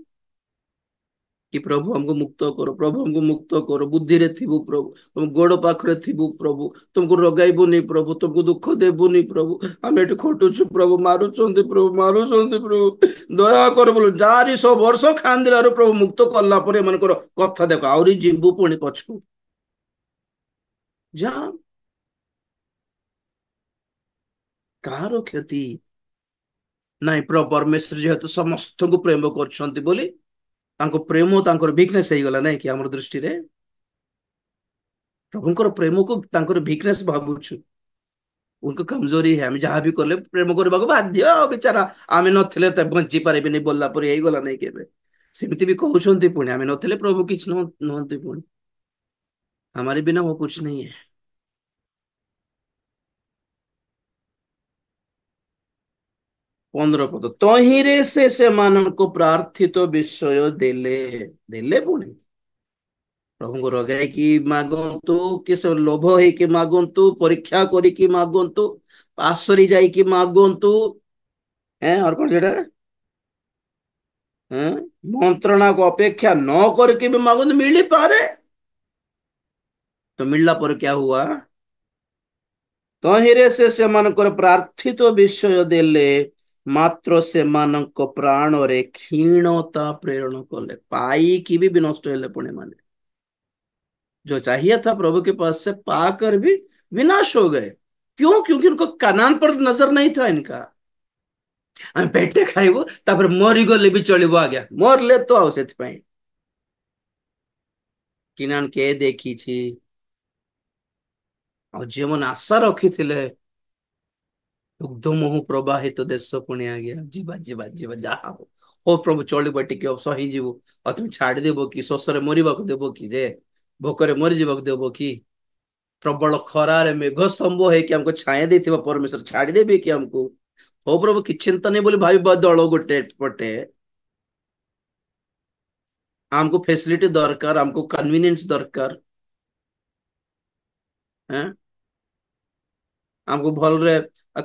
कि प्रभु हमको मुक्त करो प्रभु हमको मुक्त करो बुद्धि रे थिबु प्रभु तुम गोड़ पाखरे थिबु प्रभु तुमको रगाइबु नहीं प्रभु तुमको दुख देबु नहीं प्रभु हम एठी खटुछु प्रभु मारुछंती प्रभु दया कर बोलो जारी 100 वर्ष खांदिलारो प्रभु मुक्त करला परे मनकर कथा देखो आउरी जिंबु पुणी पछकु जा कारो क्षति नाइ परमेश्वर जेहेतु समस्त को प्रेम करछंती बोली तांको प्रेम तांकर वीकनेस हो गला नहीं कि हमर दृष्टि रे प्रभुଙ୍କର प्रेम को तांकर वीकनेस भाबुछु उनको कमजोरी है हम जहाँ भी करले प्रेम करबा को बाध्य बेचारा आमे नथिले त बंची पारेबे नहीं बोलला पर एई गला नहीं केबे सेमिति भी कहउछंती पुणी आमे नथिले प्रभु किछ नहंती पुणी हमारे बिना वो कुछ नहीं है 15 पद तहिरे से मानको प्रार्थित विषय देले देले पुणी प्रभु को रगाई कि मागंतु कि सब लोभ है कि मागंतु परीक्षा करी कि मागंतु पासरी जाई कि मागंतु हैं और कौन जेटा हैं मंत्रणा को अपेक्षा न करके भी मागंतु मिली पारे तो मिलला पर क्या हुआ तहिरे से मानकर प्रार्थित विषय देले मात्र से मानक प्राण रे क्षीणता प्रेरण कले पाई की भी नष्ट हेले पुणे माने जो चाहिए था प्रभु के पास से पाकर भी विनाश हो गए क्यों क्योंकि उनको कनान पर नजर नहीं था इनका ଆମେ ପେଟେ ଖାଇବୁ ତାପରେ ମରିଗଲେ ବି ଚଳିବ ଆଜ୍ଞା, ମରଲେ ତ ଆଉ ସେଥିପାଇଁ କିଣାଣ କେ ଦେଖିଛି। ଆଉ ଯେଉଁମାନେ ଆଶା ରଖିଥିଲେ ଦୁଗ୍ଧ ମହୁ ପ୍ରବାହିତ ଦେଶ ପୁଣି ଆଜ୍ଞା, ଯିବା ଯିବା ଯିବା ଯାହା ହଉ, ହଉ ପ୍ରଭୁ ଚଳିବ ଟିକେ ସହିଯିବୁ। ଆଉ তুমি ଛାଡିଦେବ କି, ଶୋଷରେ ମରିବାକୁ ଦେବ କି, ଯେ ଭୋକରେ ମରିଯିବାକୁ ଦେବ କି? ପ୍ରବଳ ଖରାରେ ମେଘ ସ୍ତମ୍ଭ ହେଇକି ଆମକୁ ଛାୟା ଦେଇଥିବା ପରମେଶ୍ୱର ଛାଡିଦେବେ କି ଆମକୁ? ହଉ ପ୍ରଭୁ କିଛି ଚିନ୍ତା ନାହିଁ ବୋଲି ଭାବିବା ଦଳ ଗୋଟେ ପଟେ, ଆମକୁ ଫେସିଲିଟି ଦରକାର, ଆମକୁ କନଭିନିयନ୍ସ ଦରକାର। ହେଁ ଆମକୁ ଭଲରେ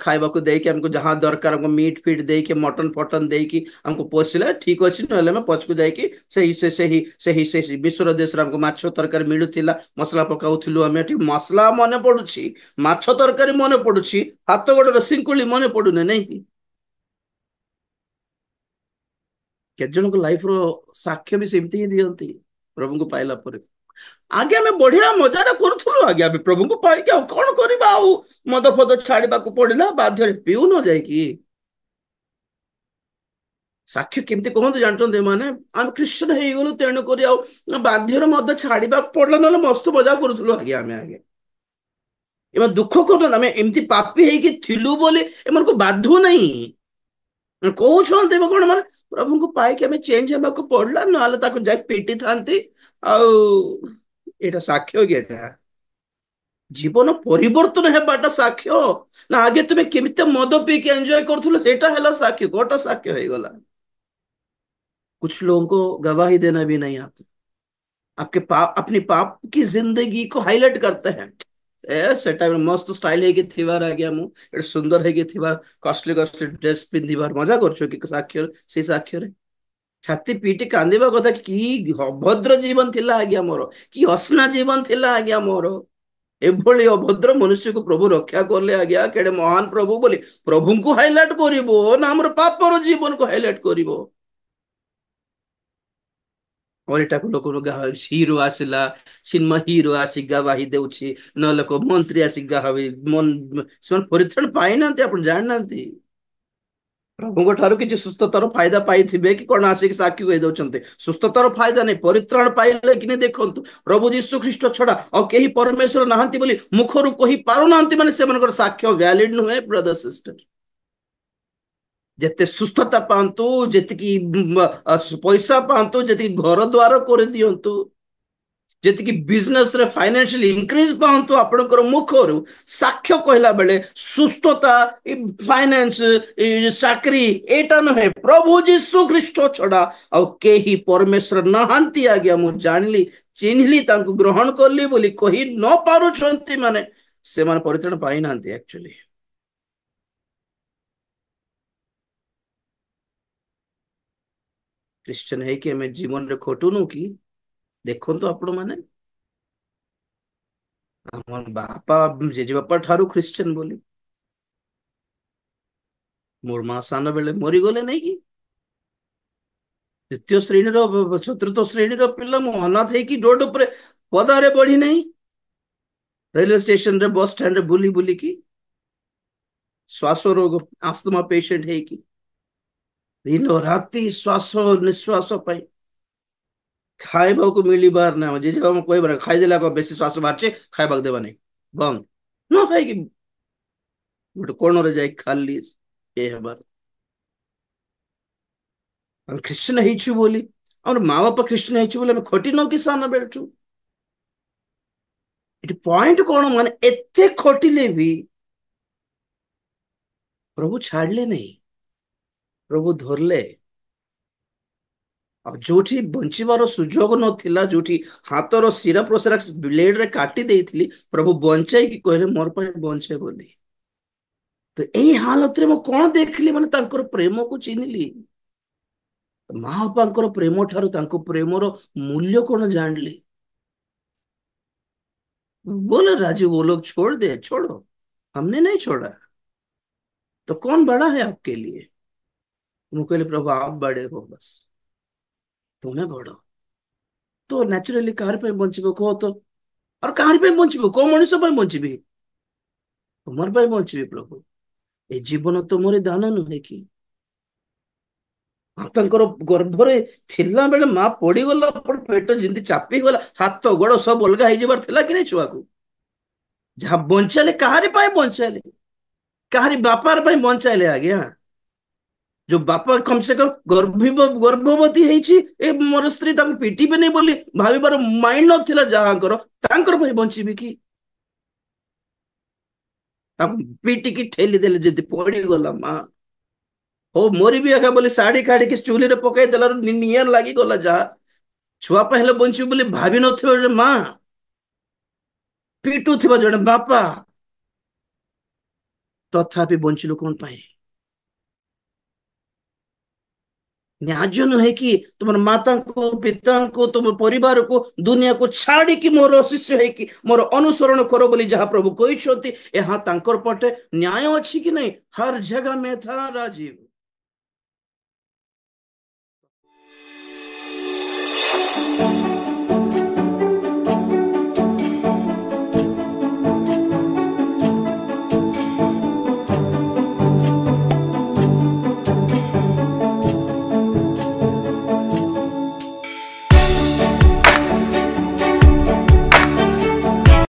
ଖାଇବାକୁ ଦେଇକି, ଆମକୁ ଯାହା ଦରକାର ଆମକୁ ମିଟ୍ ଫିଟ୍ ଦେଇକି, ମଟନ ଫଟନ ଦେଇକି ଆମକୁ ପୋଷିଲେ ଠିକ ଅଛି, ନହେଲେ ଆମେ ପଛକୁ ଯାଇକି ସେହି ବିଶ୍ୱର ଦେଶରେ ଆମକୁ ମାଛ ତରକାରୀ ମିଳୁଥିଲା, ମସଲା ପକାଉଥିଲୁ ଆମେ, ଏଠି ମସଲା ମନେ ପଡୁଛି, ମାଛ ତରକାରୀ ମନେ ପଡୁଛି, ହାତ ଗୋଡର ଶିଙ୍କୁଳି ମନେ ପଡୁନି ନାଇଁ କି? କେତେ ଜଣଙ୍କ ଲାଇଫ ର ସାକ୍ଷ୍ୟ ବି ସେମିତି ହିଁ ଦିଅନ୍ତି ପ୍ରଭୁଙ୍କୁ ପାଇଲା ପରେ। ଆଜ୍ଞା ଆମେ ବଢିଆ ମଜାରେ କରୁଥିଲୁ ଆଜ୍ଞା, ଆମେ ପ୍ରଭୁଙ୍କୁ ପାଇକି ଆଉ କଣ କରିବା, ଆଉ ମଦ ଫଦ ଛାଡିବାକୁ ପଡିଲା ବାଧ୍ୟରେ, ପିଉନ ଯାଇକି। ସାକ୍ଷ୍ୟ କେମିତି କହନ୍ତି ଜାଣିଛନ୍ତି ଏମାନେ? ଆମେ ଖ୍ରୀଷ୍ଟିଆନ ହେଇଗଲୁ ତେଣୁ କରି ଆଉ ବାଧ୍ୟରେ ମଦ ଛାଡିବାକୁ ପଡିଲା, ନହେଲେ ମସ୍ତ ମଜା କରୁଥିଲୁ ଆଜ୍ଞା ଆମେ ଆଜ୍ଞା। ଏମାନେ ଦୁଃଖ କରୁଛନ୍ତି ଆମେ ଏମିତି ପାପୀ ହେଇକି ଥିଲୁ ବୋଲି ଏମାନଙ୍କୁ ବାଧୁ ନାହିଁ। କହୁଛନ୍ତି କଣ ମାନେ ପ୍ରଭୁଙ୍କୁ ପାଇକି ଆମେ ଚେଞ୍ଜ ହେବାକୁ ପଡିଲା, ନହେଲେ ତାକୁ ଯାଇ ପିଟିଥାନ୍ତି। ଆଉ ଏଇଟା ସାକ୍ଷ୍ୟ କି ଏଟା? ଜୀବନ ପରିବର୍ତ୍ତନ ହେବାଟା ସାକ୍ଷ୍ୟ ନା ଆଗେ ତୁମେ କେମିତି ମଦ ପିଇକି ଏंजॉय କରୁଥିଲ ସେଇଟା ହେଲା साक्ष्य? कोटा साक्ष्य ହେଇଗଲା। कुछ लोगों को गवाही देना भी नहीं आता, आपके पाप अपनी पाप की जिंदगी को हाईलाइट करते हैं। ए सेटा मस्त स्टाइल ହେଇକି ଥିବାର ଆଜ୍ଞା, ମୁଁ ଏଟେ ସୁନ୍ଦର ହେଇକି ଥିବା, କଷ୍ଟଲି କଷ୍ଟଲି ଡ୍ରେସ ପିନ୍ଧିବାର ମଜା କରୁଛୁ କି ସାକ୍ଷ୍ୟ? ସେଇ ସାକ୍ଷ୍ୟରେ ଛାତି ପିଟି କାନ୍ଦିବା କଥା। କି ଅଭଦ୍ର ଜୀବନ ଥିଲା ଆଜ୍ଞା ମୋର, କି ଅସନା ଜୀବନ ଥିଲା ଆଜ୍ଞା ମୋର। ଏଭଳି ଅଭଦ୍ର ମନୁଷ୍ୟକୁ ପ୍ରଭୁ ରକ୍ଷା କଲେ ଆଜ୍ଞା, କେଡେ ମହାନ ପ୍ରଭୁ ବୋଲି ପ୍ରଭୁଙ୍କୁ ହାଇଲାଇଟ କରିବ ନା ଆମର ପାପର ଜୀବନକୁ ହାଇଲାଇଟ କରିବ? और ଏଟାକୁ ଲୋକ ହିରୋ ଆସିଲା, ସିନେମା ହିରୋ ଆସି ଗବାହି ଦେଉଛି, ନହେଲେ କୋଉ ମନ୍ତ୍ରୀ ଆସି ଗାହାବି, ସେମାନେ ପରିତ୍ରାଣ ପାଇନାହାନ୍ତି, ଆପଣ ଜାଣିନାହାନ୍ତି। ପ୍ରଭୁଙ୍କ ଠାରୁ କିଛି ସୁସ୍ଥତାର ଫାଇଦା ପାଇଥିବେ କି କଣ ଆସିକି ସାକ୍ଷୀ କହିଦଉଛନ୍ତି? ସୁସ୍ଥତାର ଫାଇଦା ନାହିଁ, ପରିତ୍ରାଣ ପାଇଲେ କି ନାହିଁ ଦେଖନ୍ତୁ। ପ୍ରଭୁ ଯୀଶୁ ଖ୍ରୀଷ୍ଟ ଛଡା ଆଉ କେହି ପରମେଶ୍ୱର ନାହାନ୍ତି ବୋଲି ମୁଖରୁ କହି ପାରୁନାହାନ୍ତି ମାନେ ସେମାନଙ୍କର ସାକ୍ଷ୍ୟ ଭ୍ୟାଲିଡ ନୁହେଁ ବ୍ରଦର ସିଷ୍ଟର। ଯେତେ ସୁସ୍ଥତା ପାଆନ୍ତୁ, ଯେତିକି ପଇସା ପାଆନ୍ତୁ, ଯେତିକି ଘର ଦ୍ୱାର କରିଦିଅନ୍ତୁ, ଯେତିକି ବିଜନେସ ରେ ଫାଇନାନ୍ସିଆଲି ଇନକ୍ରିଜ ପାଆନ୍ତୁ, ଆପଣଙ୍କର ମୁଖରୁ ସାକ୍ଷ୍ୟ କହିଲା ବେଳେ ସୁସ୍ଥତା, ଫାଇନାନ୍ସ, ଚାକରି ଏଇଟା ନୁହେଁ, ପ୍ରଭୁ ଯୀଶୁ ଖ୍ରୀଷ୍ଟ ଛଡା ଆଉ କେହି ପରମେଶ୍ୱର ନାହାନ୍ତି ଆଜ୍ଞା। ମୁଁ ଜାଣିଲି, ଚିହ୍ନିଲି, ତାଙ୍କୁ ଗ୍ରହଣ କଲି ବୋଲି କହି ନ ପାରୁଛନ୍ତି ମାନେ ସେମାନେ ପରିତ୍ରାଣ ପାଇନାହାନ୍ତି ଆକ୍ଚୁଆଲି। ଖ୍ରୀଷ୍ଟିଆନ ହେଇକି ଆମେ ଜୀବନରେ ଖଟୁନୁ କି? ଦେଖନ୍ତୁ ଆପଣ ମାନେ, ଆମର ବାପା ଜେଜେବାପା ଠାରୁ ଖ୍ରୀଷ୍ଟିଆନ ବୋଲି, ମୋର ମା ସାନ ବେଳେ ମରିଗଲେ ନାଇଁ କି? ତୃତୀୟ ଶ୍ରେଣୀର, ଚତୁର୍ଥ ଶ୍ରେଣୀର ପିଲା ମୁଁ ଅନାଥ ହେଇକି ରୋଡ ଉପରେ ପଦାରେ ବଢି ନାହିଁ, ରେଲୱେ ଷ୍ଟେସନରେ ବସ୍ ଷ୍ଟାଣ୍ଡରେ ବୁଲି ବୁଲିକି, ଶ୍ୱାସ ରୋଗ ଆସ୍ଥମା ପେସେଣ୍ଟ ହେଇକି ଦିନ ରାତି ଶ୍ୱାସ ନିଶ୍ୱାସ ପାଇଁ ଖାଇବାକୁ ମିଳିବାର ନାହିଁ। ଜେଜେ ବାବା କହିବାର ଖାଇଦେଲା ବେଶୀ ଶ୍ୱାସ ବାହାରିଛି, ଖାଇବାକୁ ଦେବା ନାହିଁ, ବନ୍ଦ। ନ ଖାଇକି ଗୋଟେ କୋଣରେ ଯାଇ ଖାଲି ଇଏ ହେବାର। ଆମେ ଖ୍ରୀଷ୍ଟିଆନ ହେଇଛୁ ବୋଲି, ଆମର ମା ବାପା ଖ୍ରୀଷ୍ଟିଆନ ହେଇଛୁ ବୋଲି ଆମେ ଖଟି ନ କି ସାନ ବେଳଠୁ? ଏଠି ପଏଣ୍ଟ କଣ ମାନେ ଏତେ ଖଟିଲେ ବି ପ୍ରଭୁ ଛାଡିଲେ ନାହିଁ, ପ୍ରଭୁ ଧରିଲେ। ଆଉ ଯୋଉଠି ବଞ୍ଚିବାର ସୁଯୋଗ ନଥିଲା, ଯୋଉଠି ହାତର ଶିରା ପ୍ରଶିରା ବ୍ଲେଡରେ କାଟି ଦେଇଥିଲି, ପ୍ରଭୁ ବଞ୍ଚାଇକି କହିଲେ ମୋର ପାଇଁ ବଞ୍ଚେ ବୋଲି। ତ ଏଇ ହାଲତରେ ମୁଁ କଣ ଦେଖିଲି ମାନେ ତାଙ୍କର ପ୍ରେମକୁ ଚିହ୍ନିଲି, ମା ବାପାଙ୍କର ପ୍ରେମ ଠାରୁ ତାଙ୍କ ପ୍ରେମର ମୂଲ୍ୟ कौन जान ली। बोले राजू वो लोग छोड़ दे, छोड़ो, हमने नहीं छोड़ा, तो कौन बड़ा है आपके लिए? ମୁଁ କହିଲି ପ୍ରଭୁ आप बड़े हो, बस ତୁମେ ବଡ। ତ ନ୍ୟାଚୁରାଲି କାହାର ପାଇଁ ବଞ୍ଚିବ କୁହ ତ? ଆଉ କାହାର ପାଇଁ ବଞ୍ଚିବ? କୋଉ ମଣିଷ ପାଇଁ ବଞ୍ଚିବି? ତୁମର ପାଇଁ ବଞ୍ଚିବି ପ୍ରଭୁ। ଏ ଜୀବନ ତୁମରି ଦାନ ନୁହେଁ କି? ତାଙ୍କର ଗର୍ଭରେ ଥିଲା ବେଳେ ମା ପଡିଗଲା ପରେ ପେଟ ଯେମିତି ଚାପିଗଲା, ହାତ ଗୋଡ ସବୁ ଅଲଗା ହେଇଯିବାର ଥିଲା କି ନାଇଁ ଛୁଆକୁ। ଯାହା ବଞ୍ଚାଇଲେ କାହାରି ପାଇଁ ବଞ୍ଚାଇଲେ? କାହାରି ବାପାର ପାଇଁ ବଞ୍ଚାଇଲେ ଆଜ୍ଞା। ଯୋଉ ବାପା କମ ସେ କମ ଗର୍ଭବତୀ ହେଇଛି, ଏ ମୋର ସ୍ତ୍ରୀ ତାଙ୍କୁ ପିଟିବେନି ବୋଲି ଭାବିବାର ମାଇଣ୍ଡ ନଥିଲା ଯାହାଙ୍କର, ତାଙ୍କର ପାଇଁ ବଞ୍ଚିବେ କି? ତାଙ୍କୁ ପିଟିକି ଠେଲି ଦେଲେ, ଯଦି ପଡିଗଲା ମା, ହଉ ମରିବି ଏକା ବୋଲି ଶାଢୀ କାଢିକି ଚୁଲିରେ ପକେଇ ଦେଲାରୁ ନିଆଁ ଲାଗିଗଲା। ଯାହା ଛୁଆ ପାଇଁ ହେଲେ ବଞ୍ଚିବ ବୋଲି ଭାବି ନଥିବ ଜଣେ ମା, ପିଟୁଥିବା ଜଣେ ବାପା, ତଥାପି ବଞ୍ଚିଲୁ କଣ ପାଇଁ? ନ୍ୟାଯ୍ୟ ନୁହେଁ କି ତୁମର ମାତାଙ୍କୁ, ପିତାଙ୍କୁ, ତୁମ ପରିବାରକୁ, ଦୁନିଆକୁ ଛାଡିକି ମୋର ଶିଷ୍ୟ ହେଇକି ମୋର ଅନୁସରଣ କର ବୋଲି ଯାହା ପ୍ରଭୁ କହିଛନ୍ତି, ଏହା ତାଙ୍କର ପଟେ ନ୍ୟାୟ ଅଛି କି ନାହିଁ? ହର ଜଗହ ମେ ଥା ରାଜୀବ।